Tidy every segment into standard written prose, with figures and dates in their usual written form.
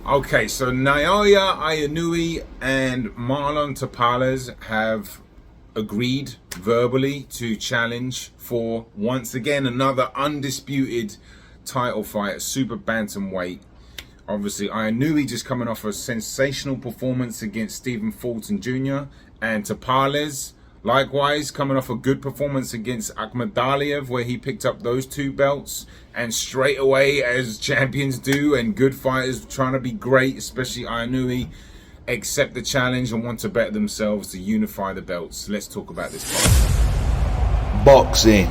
Okay, so Naoya, Inoue, and Marlon Tapales have agreed verbally to challenge for, once again, another undisputed title fight at Super Bantamweight. Obviously, Inoue just coming off a sensational performance against Stephen Fulton Jr. and Tapales, likewise, coming off a good performance against Akhmadaliev, where he picked up those two belts. And straight away, as champions do, and good fighters trying to be great, especially Inoue, accept the challenge and want to better themselves to unify the belts. Let's talk about this fight. Boxing.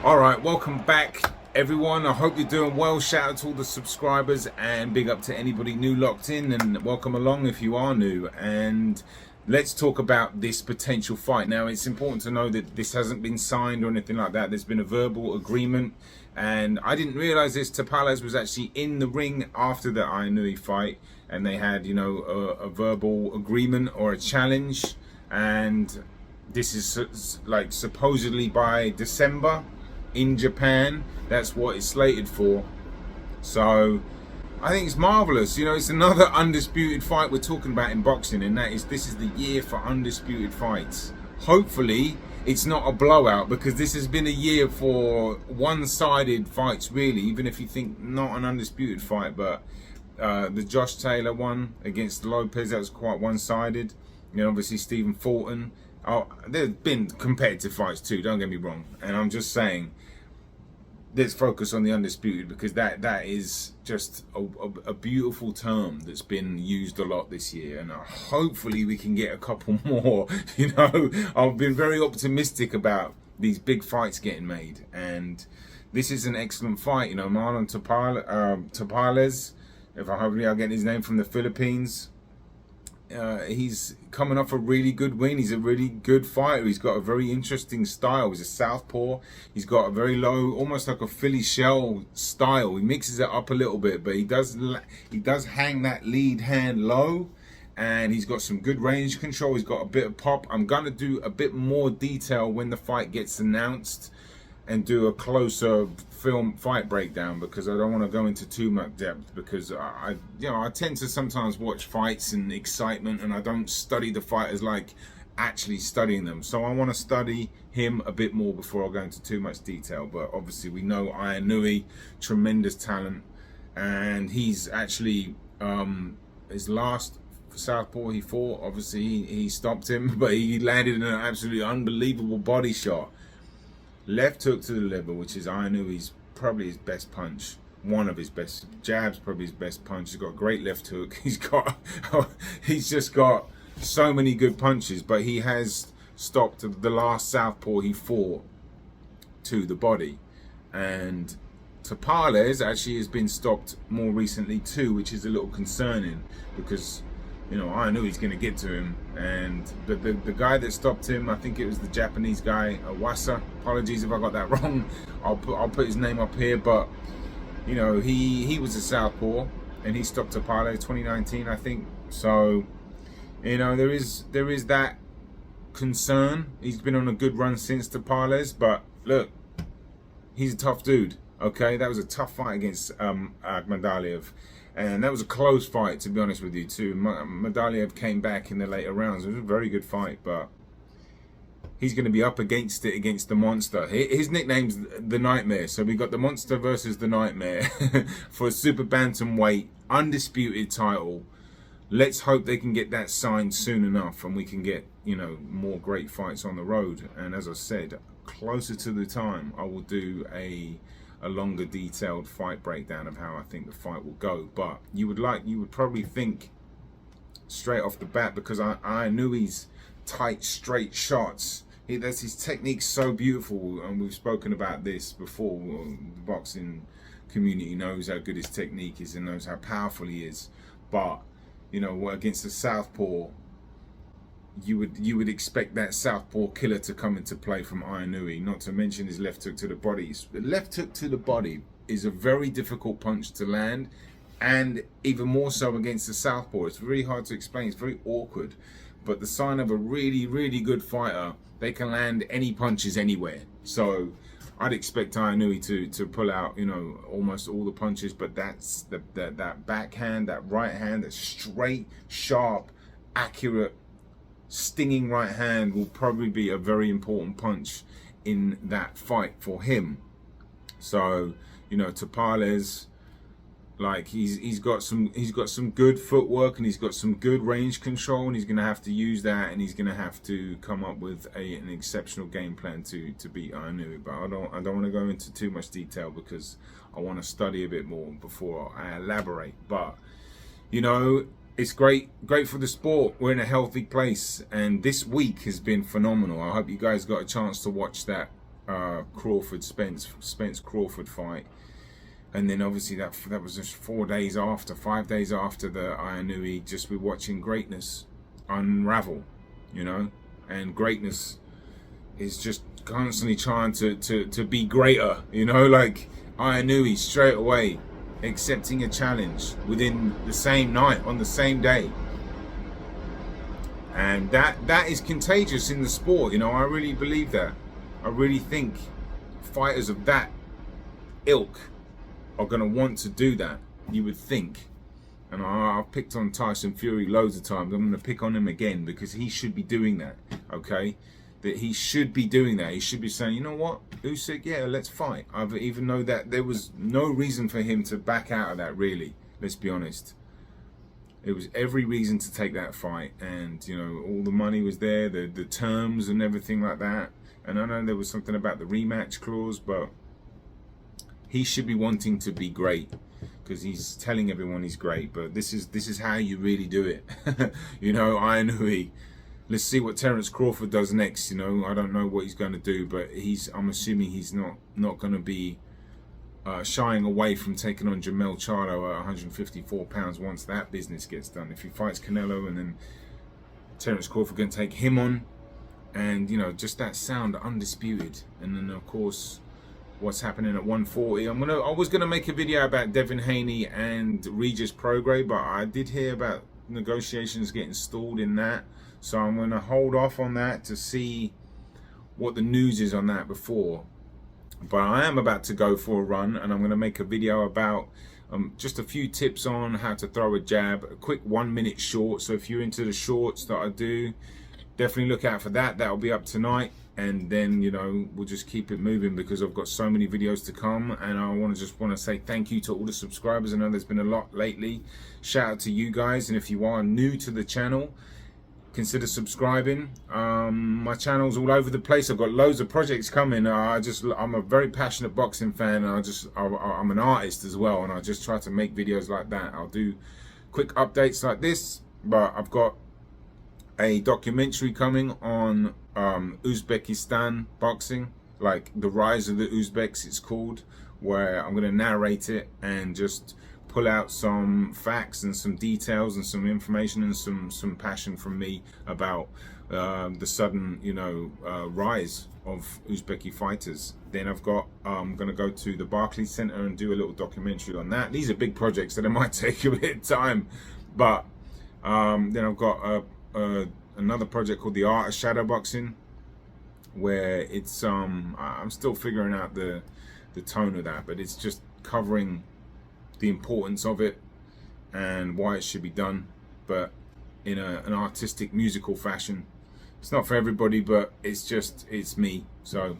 All right, welcome back, everyone. I hope you're doing well. Shout out to all the subscribers and big up to anybody new locked in, and welcome along if you are new. And let's talk about this potential fight. Now, it's important to know that this hasn't been signed or anything like that. There's been a verbal agreement, and I didn't realize this. Tapales was actually in the ring after the Inoue fight, and they had, you know, a verbal agreement or a challenge. And this is like supposedly by December in Japan. That's what it's slated for. So I think it's marvelous. You know, it's another undisputed fight we're talking about in boxing, and that is, this is the year for undisputed fights. Hopefully it's not a blowout, because this has been a year for one-sided fights, really, even if you think not an undisputed fight. But the Josh Taylor one against Lopez, that was quite one-sided. You know, obviously Stephen Fulton. Oh, there's been competitive fights too, don't get me wrong. And I'm just saying, let's focus on the undisputed, because that is just a beautiful term that's been used a lot this year, and hopefully we can get a couple more. You know, I've been very optimistic about these big fights getting made, and this is an excellent fight. You know, Marlon Tapales, if hopefully I'll get his name, from the Philippines. He's coming off a really good win. He's a really good fighter. He's got a very interesting style. He's a southpaw. He's got a very low, almost like a Philly shell style. He mixes it up a little bit, but he does hang that lead hand low, and he's got some good range control. He's got a bit of pop. I'm gonna do a bit more detail when the fight gets announced, and do a closer film fight breakdown, because I don't want to go into too much depth, because I tend to sometimes watch fights and excitement, and I don't study the fighters like actually studying them. So I want to study him a bit more before I go into too much detail. But obviously we know Inoue, tremendous talent, and he's actually his last southpaw he fought, obviously he stopped him, but he landed an absolutely unbelievable body shot. Left hook to the liver, which is Inoue's probably his best punch. One of his best jabs, probably his best punch. He's got a great left hook. He's just got so many good punches, but he has stopped the last southpaw he fought to the body. And Tapales actually has been stopped more recently too, which is a little concerning, because, you know, I knew he's going to get to him. And the guy that stopped him, I think it was the Japanese guy, Awasa. Apologies if I got that wrong. I'll put his name up here. But, you know, he was a southpaw, and he stopped Tapales 2019, I think. So, you know, there is that concern. He's been on a good run since Tapales, but look, he's a tough dude. Okay, that was a tough fight against Akhmadaliev. And that was a close fight, to be honest with you, too. Medaliev came back in the later rounds. It was a very good fight, but he's going to be up against it, against the Monster. His nickname's the Nightmare. So we got the Monster versus the Nightmare for a Super Bantamweight undisputed title. Let's hope they can get that signed soon enough, and we can get, you know, more great fights on the road. And as I said, closer to the time, I will do a longer detailed fight breakdown of how I think the fight will go. But you would probably think straight off the bat, because I knew his tight straight shots, his technique's so beautiful, and we've spoken about this before. The boxing community knows how good his technique is and knows how powerful he is. But, you know, against the southpaw, you would expect that southpaw killer to come into play from Inoue, not to mention his left hook to the body. The left hook to the body is a very difficult punch to land, and even more so against the southpaw. It's very hard to explain, it's very awkward, but the sign of a really, really good fighter, they can land any punches anywhere. So I'd expect Inoue to pull out, you know, almost all the punches, but that's that backhand, that right hand, that straight, sharp, accurate, stinging right hand will probably be a very important punch in that fight for him. So, you know, Tapales, like he's got some good footwork, and he's got some good range control, and he's gonna have to use that, and he's gonna have to come up with an exceptional game plan to beat Inoue. But I don't want to go into too much detail because I want to study a bit more before I elaborate. But you know, it's great for the sport. We're in a healthy place, and this week has been phenomenal. I hope you guys got a chance to watch that Spence Crawford fight. And then obviously that was just 5 days after the Inoue. Just we're watching greatness unravel, you know, and greatness is just constantly trying to be greater, you know, like Inoue straight away accepting a challenge within the same night, on the same day. And that is contagious in the sport, you know. I really believe that. I really think fighters of that ilk are going to want to do that, you would think. And I've picked on Tyson Fury loads of times. I'm going to pick on him again because he should be doing that, okay? That he should be doing that. He should be saying, you know what, Usyk, yeah, let's fight. Even though that there was no reason for him to back out of that, really. Let's be honest. It was every reason to take that fight, and you know, all the money was there, the terms and everything like that. And I know there was something about the rematch clause, but he should be wanting to be great because he's telling everyone he's great. But this is how you really do it. You know, Inoue. Let's see what Terence Crawford does next. You know, I don't know what he's going to do, but I'm assuming he's not going to be shying away from taking on Jamel Charlo at 154 pounds once that business gets done. If he fights Canelo, and then Terence Crawford going to take him on, and you know, just that sound, Undisputed, and then of course what's happening at 140. I was gonna make a video about Devin Haney and Regis Prograis, but I did hear about negotiations getting stalled in that, so I'm gonna hold off on that to see what the news is on that before. But I am about to go for a run, and I'm gonna make a video about just a few tips on how to throw a jab, a quick 1 minute short. So if you're into the shorts that I do, definitely look out for that. That'll be up tonight. And then, you know, we'll just keep it moving because I've got so many videos to come, and I just want to say thank you to all the subscribers. I know there's been a lot lately. Shout out to you guys, and if you are new to the channel, consider subscribing. My channel's all over the place. I've got loads of projects coming. I'm a very passionate boxing fan, and I'm an artist as well, and I just try to make videos like that. I'll do quick updates like this, but I've got a documentary coming on Uzbekistan boxing, like the rise of the Uzbeks it's called, where I'm going to narrate it and just pull out some facts and some details and some information and some passion from me about the sudden, you know, rise of Uzbeki fighters. Then I'm going to go to the Barclays Center and do a little documentary on that. These are big projects, so they might take a bit of time, but then I've got another project called The Art of Shadowboxing, where it's I'm still figuring out the tone of that, but it's just covering the importance of it and why it should be done, but in an artistic, musical fashion. It's not for everybody, but it's me. So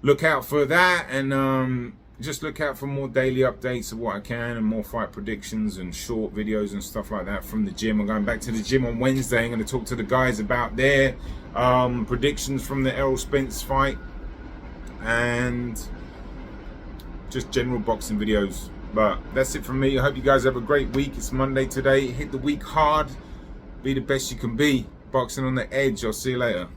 look out for that, and just look out for more daily updates of what I can, and more fight predictions and short videos and stuff like that from the gym. I'm going back to the gym on Wednesday. I'm going to talk to the guys about their predictions from the Errol Spence fight, and just general boxing videos. But that's it from me. I hope you guys have a great week. It's Monday today. Hit the week hard. Be the best you can be. Boxing on the edge. I'll see you later.